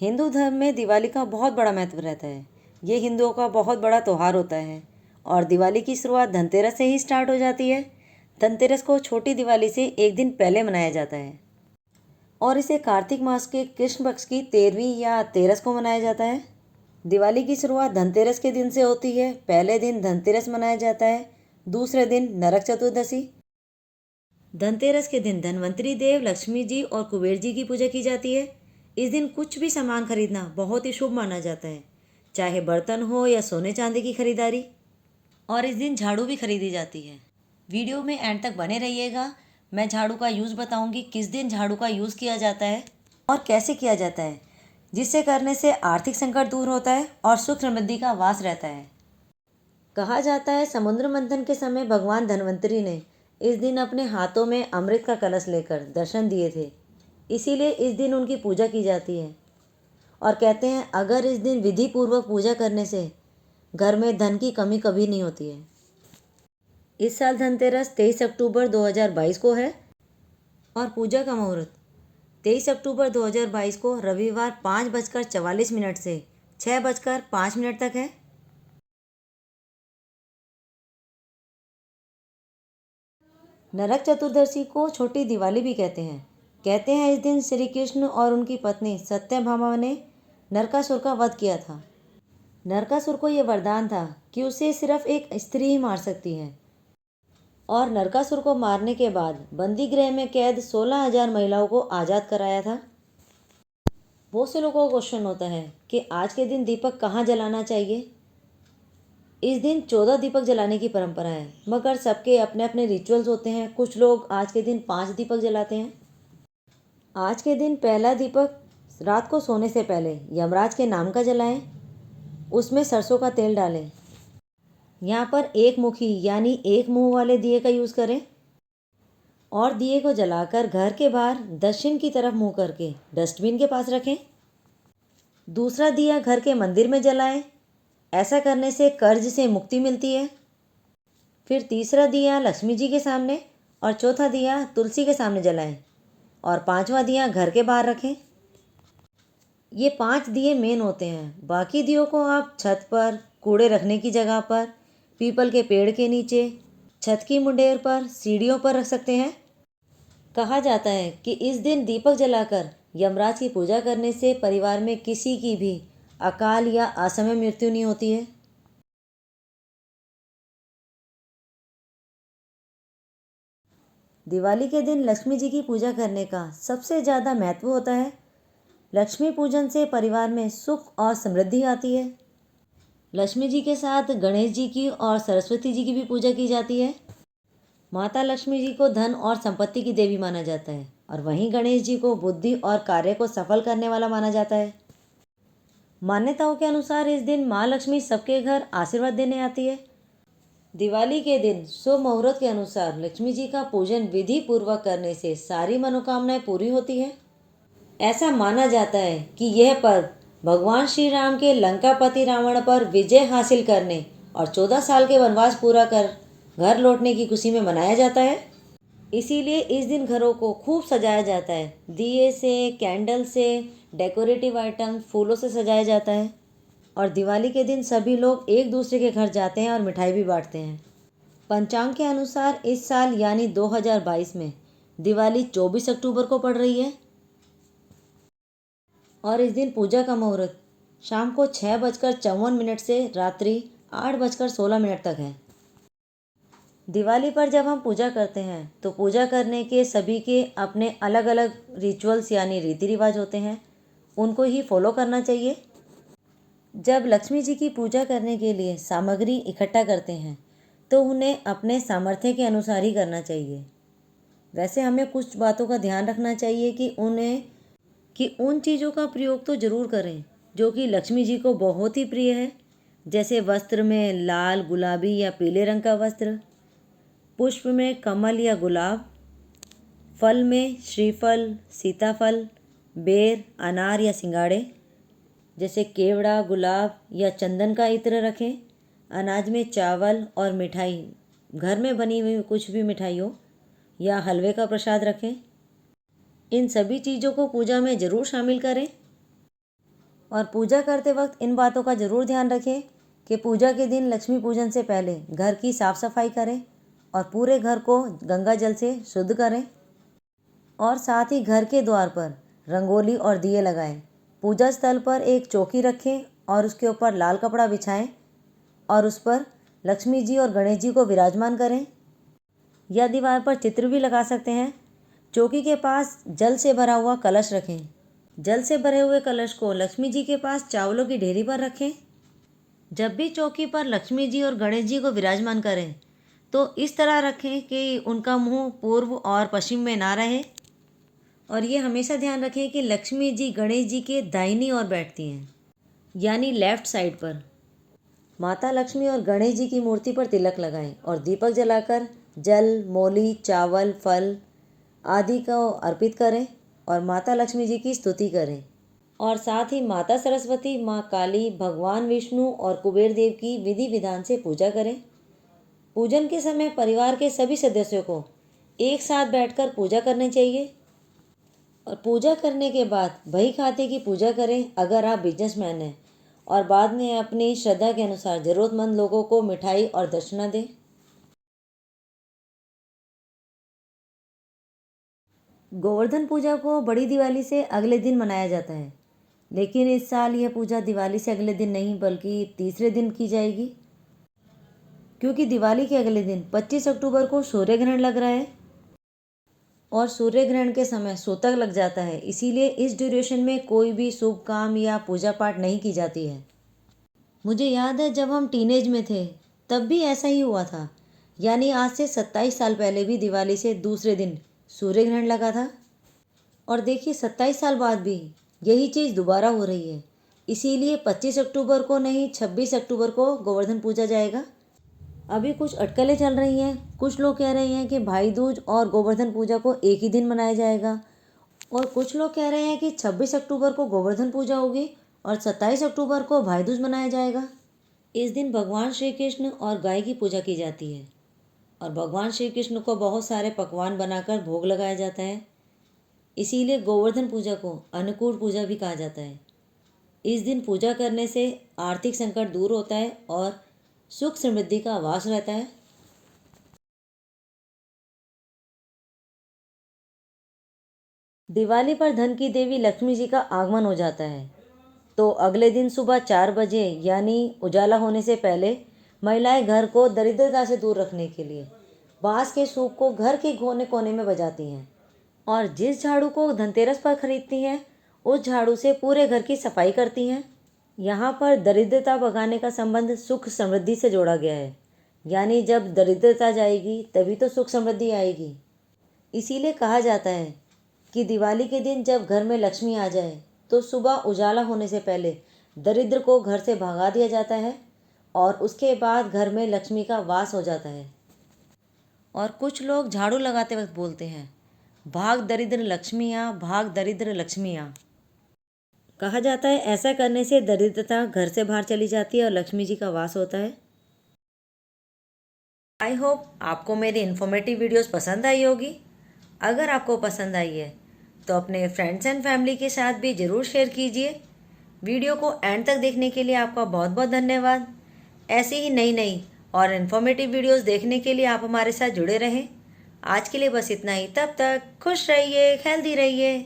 हिंदू धर्म में दिवाली का बहुत बड़ा महत्व रहता है। ये हिंदुओं का बहुत बड़ा त्यौहार होता है और दिवाली की शुरुआत धनतेरस से ही स्टार्ट हो जाती है। धनतेरस को छोटी दिवाली से एक दिन पहले मनाया जाता है और इसे कार्तिक मास के कृष्ण पक्ष की 13वीं या तेरस को मनाया जाता है। दिवाली की शुरुआत धनतेरस के दिन से होती है। पहले दिन धनतेरस मनाया जाता है, दूसरे दिन नरक चतुर्दशी। धनतेरस के दिन धन्वंतरी देव, लक्ष्मी जी और कुबेर जी की पूजा की जाती है। इस दिन कुछ भी सामान खरीदना बहुत ही शुभ माना जाता है, चाहे बर्तन हो या सोने चांदी की खरीदारी। और इस दिन झाड़ू भी खरीदी जाती है। वीडियो में एंड तक बने रहिएगा। मैं झाड़ू का यूज़ बताऊंगी, किस दिन झाड़ू का यूज़ किया जाता है और कैसे किया जाता है, जिससे करने से आर्थिक संकट दूर होता है और सुख समृद्धि का वास रहता है। कहा जाता है समुद्र मंथन के समय भगवान धन्वंतरी ने इस दिन अपने हाथों में अमृत का कलश लेकर दर्शन दिए थे। इसीलिए इस दिन उनकी पूजा की जाती है और कहते हैं अगर इस दिन विधि पूर्वक पूजा करने से घर में धन की कमी कभी नहीं होती है। इस साल धनतेरस 23 अक्टूबर 2022 को है और पूजा का मुहूर्त 23 अक्टूबर 2022 को रविवार 5:44 से 6:05 तक है। नरक चतुर्दशी को छोटी दिवाली भी कहते हैं इस दिन श्री कृष्ण और उनकी पत्नी सत्यभामा ने नरकासुर का वध किया था। नरकासुर को यह वरदान था कि उसे सिर्फ एक स्त्री ही मार सकती है और नरकासुर को मारने के बाद बंदी गृह में कैद 16,000 महिलाओं को आज़ाद कराया था। बहुत से लोगों को क्वेश्चन होता है कि आज के दिन दीपक कहाँ जलाना चाहिए। इस दिन 14 दीपक जलाने की परंपरा है, मगर सबके अपने अपने रिचुअल्स होते हैं। कुछ लोग आज के दिन 5 दीपक जलाते हैं। आज के दिन पहला दीपक रात को सोने से पहले यमराज के नाम का जलाएं। उसमें सरसों का तेल डालें। यहाँ पर एक मुखी यानी एक मुंह वाले दिए का यूज़ करें और दिए को जलाकर घर के बाहर दक्षिण की तरफ मुंह करके डस्टबिन के पास रखें। दूसरा दिया घर के मंदिर में जलाएं। ऐसा करने से कर्ज से मुक्ति मिलती है। फिर तीसरा दिया लक्ष्मी जी के सामने और चौथा दिया तुलसी के सामने जलाएं और पांचवा दिया घर के बाहर रखें। ये 5 दिए मेन होते हैं। बाकी दियों को आप छत पर, कूड़े रखने की जगह पर, पीपल के पेड़ के नीचे, छत की मुंडेर पर, सीढ़ियों पर रख सकते हैं। कहा जाता है कि इस दिन दीपक जलाकर यमराज की पूजा करने से परिवार में किसी की भी अकाल या असमय मृत्यु नहीं होती है। दिवाली के दिन लक्ष्मी जी की पूजा करने का सबसे ज़्यादा महत्व होता है। लक्ष्मी पूजन से परिवार में सुख और समृद्धि आती है। लक्ष्मी जी के साथ गणेश जी की और सरस्वती जी की भी पूजा की जाती है। माता लक्ष्मी जी को धन और संपत्ति की देवी माना जाता है और वहीं गणेश जी को बुद्धि और कार्य को सफल करने वाला माना जाता है। मान्यताओं के अनुसार इस दिन माँ लक्ष्मी सबके घर आशीर्वाद देने आती है। दिवाली के दिन शुभ मुहूर्त के अनुसार लक्ष्मी जी का पूजन विधि पूर्वक करने से सारी मनोकामनाएं पूरी होती है। ऐसा माना जाता है कि यह पर्व भगवान श्री राम के लंकापति रावण पर विजय हासिल करने और 14 साल के वनवास पूरा कर घर लौटने की खुशी में मनाया जाता है। इसीलिए इस दिन घरों को खूब सजाया जाता है। दिए से, कैंडल से, डेकोरेटिव आइटम, फूलों से सजाया जाता है और दिवाली के दिन सभी लोग एक दूसरे के घर जाते हैं और मिठाई भी बांटते हैं। पंचांग के अनुसार इस साल यानी 2022 में दिवाली 24 अक्टूबर को पड़ रही है और इस दिन पूजा का मुहूर्त शाम को 6:54 से रात्रि 8:16 तक है। दिवाली पर जब हम पूजा करते हैं तो पूजा करने के सभी के अपने अलग अलग रिचुअल्स यानी रीति रिवाज होते हैं, उनको ही फॉलो करना चाहिए। जब लक्ष्मी जी की पूजा करने के लिए सामग्री इकट्ठा करते हैं तो उन्हें अपने सामर्थ्य के अनुसार ही करना चाहिए। वैसे हमें कुछ बातों का ध्यान रखना चाहिए कि उन चीज़ों का प्रयोग तो ज़रूर करें जो कि लक्ष्मी जी को बहुत ही प्रिय है। जैसे वस्त्र में लाल, गुलाबी या पीले रंग का वस्त्र, पुष्प में कमल या गुलाब, फल में श्रीफल, सीताफल, बेर, अनार या सिंगाड़े जैसे केवड़ा, गुलाब या चंदन का इत्र रखें। अनाज में चावल और मिठाई, घर में बनी हुई कुछ भी मिठाई हो या हलवे का प्रसाद रखें। इन सभी चीज़ों को पूजा में ज़रूर शामिल करें। और पूजा करते वक्त इन बातों का ज़रूर ध्यान रखें कि पूजा के दिन लक्ष्मी पूजन से पहले घर की साफ़ सफाई करें और पूरे घर को गंगा जल से शुद्ध करें और साथ ही घर के द्वार पर रंगोली और दिए लगाएं। पूजा स्थल पर एक चौकी रखें और उसके ऊपर लाल कपड़ा बिछाएं और उस पर लक्ष्मी जी और गणेश जी को विराजमान करें या दीवार पर चित्र भी लगा सकते हैं। चौकी के पास जल से भरा हुआ कलश रखें। जल से भरे हुए कलश को लक्ष्मी जी के पास चावलों की ढेरी पर रखें। जब भी चौकी पर लक्ष्मी जी और गणेश जी को विराजमान करें तो इस तरह रखें कि उनका मुंह पूर्व और पश्चिम में ना रहे और ये हमेशा ध्यान रखें कि लक्ष्मी जी गणेश जी के दाहिनी ओर बैठती हैं, यानी लेफ्ट साइड पर। माता लक्ष्मी और गणेश जी की मूर्ति पर तिलक लगाएं और दीपक जलाकर जल, मोली, चावल, फल आदि को अर्पित करें और माता लक्ष्मी जी की स्तुति करें और साथ ही माता सरस्वती, माँ काली, भगवान विष्णु और कुबेर देव की विधि विधान से पूजा करें। पूजन के समय परिवार के सभी सदस्यों को एक साथ बैठकर पूजा करनी चाहिए और पूजा करने के बाद बही खाते की पूजा करें अगर आप बिजनेसमैन हैं और बाद में अपनी श्रद्धा के अनुसार ज़रूरतमंद लोगों को मिठाई और दक्षिणा दें। गोवर्धन पूजा को बड़ी दिवाली से अगले दिन मनाया जाता है, लेकिन इस साल यह पूजा दिवाली से अगले दिन नहीं बल्कि तीसरे दिन की जाएगी, क्योंकि दिवाली के अगले दिन 25 अक्टूबर को सूर्य ग्रहण लग रहा है और सूर्य ग्रहण के समय सूतक लग जाता है। इसीलिए इस ड्यूरेशन में कोई भी शुभ काम या पूजा पाठ नहीं की जाती है। मुझे याद है जब हम टीनेज में थे तब भी ऐसा ही हुआ था, यानी आज से 27 साल पहले भी दिवाली से दूसरे दिन सूर्य ग्रहण लगा था और देखिए 27 साल बाद भी यही चीज़ दोबारा हो रही है। इसीलिए 25 अक्टूबर को नहीं 26 अक्टूबर को गोवर्धन पूजा जाएगा। अभी कुछ अटकलें चल रही हैं। कुछ लोग कह रहे हैं कि भाई दूज और गोवर्धन पूजा को एक ही दिन मनाया जाएगा और कुछ लोग कह रहे हैं कि 26 अक्टूबर को गोवर्धन पूजा होगी और 27 अक्टूबर को भाई दूज मनाया जाएगा। इस दिन भगवान श्री कृष्ण और गाय की पूजा की जाती है और भगवान श्री कृष्ण को बहुत सारे पकवान बनाकर भोग लगाया जाता है। इसीलिए गोवर्धन पूजा को अन्नकूट पूजा भी कहा जाता है। इस दिन पूजा करने से आर्थिक संकट दूर होता है और सुख समृद्धि का वास रहता है। दिवाली पर धन की देवी लक्ष्मी जी का आगमन हो जाता है, तो अगले दिन सुबह 4 बजे यानी उजाला होने से पहले महिलाएं घर को दरिद्रता से दूर रखने के लिए बांस के सूप को घर के कोने कोने में बजाती हैं और जिस झाड़ू को धनतेरस पर खरीदती हैं उस झाड़ू से पूरे घर की सफाई करती हैं। यहाँ पर दरिद्रता भगाने का संबंध सुख समृद्धि से जोड़ा गया है, यानी जब दरिद्रता जाएगी तभी तो सुख समृद्धि आएगी। इसीलिए कहा जाता है कि दिवाली के दिन जब घर में लक्ष्मी आ जाए तो सुबह उजाला होने से पहले दरिद्र को घर से भगा दिया जाता है और उसके बाद घर में लक्ष्मी का वास हो जाता है। और कुछ लोग झाड़ू लगाते वक्त बोलते हैं, भाग दरिद्र लक्ष्मियाँ, भाग दरिद्र लक्ष्मियाँ। कहा जाता है ऐसा करने से दरिद्रता घर से बाहर चली जाती है और लक्ष्मी जी का वास होता है। आई होप आपको मेरी इन्फॉर्मेटिव वीडियोस पसंद आई होगी। अगर आपको पसंद आई है तो अपने फ्रेंड्स एंड फैमिली के साथ भी ज़रूर शेयर कीजिए। वीडियो को एंड तक देखने के लिए आपका बहुत बहुत धन्यवाद। ऐसी ही नई नई और इन्फॉर्मेटिव वीडियोस देखने के लिए आप हमारे साथ जुड़े रहें। आज के लिए बस इतना ही। तब तक खुश रहिए, हेल्दी रहिए।